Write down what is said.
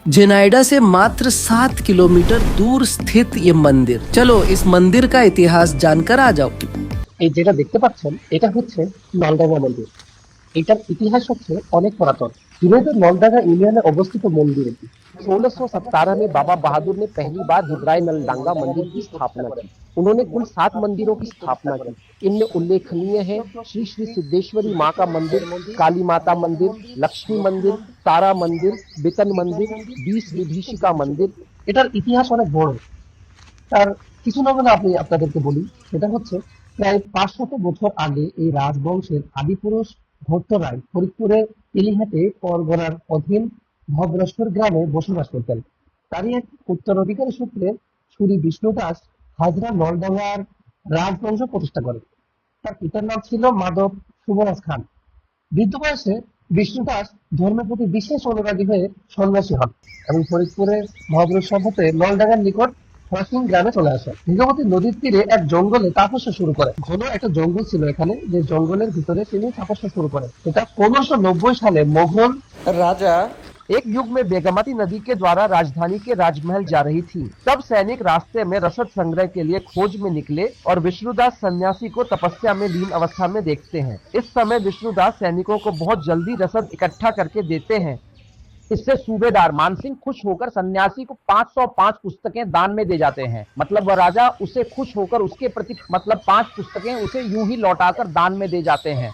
झेनाइडा से मात्र 7 किलोमीटर दूर स्थित ये मंदिर। चलो इस मंदिर का इतिहास जानकर आ जाओ। এই যেটা দেখতে পাচ্ছেন এটা হচ্ছে নলডাঙ্গা মন্দির। এটার ইতিহাস হচ্ছে অনেক পুরাতন। ঝিনাইদহ नलडांगा ইউনিয়নে অবস্থিত মন্দির এটি। 1617 में बाबा बहादुर ने पहली बार हिब्राई नलडांगा मंदिर की स्थापना की। उन्होंने कुल 7 मंदिरों की स्थापना की। इनमें उल्लेखनीय है श्री श्री सिद्धेश्वरी माँ का मंदिर, काली माता मंदिर, लक्ष्मी मंदिर, तारा मंदिर, बितन मंदिर, 20 विभीषिका मंदिर। এটার ইতিহাস অনেক বড়। তার কিছু নমুনা আমি আপনাদেরকে বলি। সেটা হচ্ছে প্রায় 500 বছর আগে এই রাজবংশের আদিপুরুষ ভট্ট রায় ফরিদপুরের তেলিহাটে পরগনার অধীন ভদ্রেশ্বর গ্রামে বসবাস করতেন। তারই এক উত্তরাধিকারী সূত্রে শ্রী বিষ্ণু দাস হাজরা নলডাঙ্গার রাজবংশ প্রতিষ্ঠা করেন। তার পিতার নাম ছিল মাধব সুবরাজ খান। বৃদ্ধ বয়সে বিষ্ণু দাস ধর্মের প্রতি বিশেষ অনুরাগী হয়ে সন্ন্যাসী হন এবং ফরিদপুরের ভদ্রেশ্বর হতে নলডাঙ্গার নিকট হরাসিং গ্রামে চলে আসেন। ভীগবতী নদীর তীরে এক জঙ্গলে তপস্যা শুরু করেন। ঘন একটা জঙ্গল ছিল এখানে, যে জঙ্গলের ভিতরে তিনি তপস্যা শুরু করেন। এটা 1590 সালে মোগল राजा एक युग में बेगमती नदी के द्वारा राजधानी के राजमहल जा रही थी। तब सैनिक रास्ते में रसद संग्रह के लिए खोज में निकले और विष्णुदास सन्यासी को तपस्या में लीन अवस्था में देखते हैं। इस समय विष्णुदास सैनिकों को बहुत जल्दी रसद इकट्ठा करके देते हैं। इससे सूबेदार मानसिंह खुश होकर सन्यासी को 505 पुस्तकें दान में दे जाते हैं। मतलब वह राजा उसे खुश होकर उसके प्रति 5 पुस्तकें उसे यूं ही लौटाकर दान में दे जाते हैं।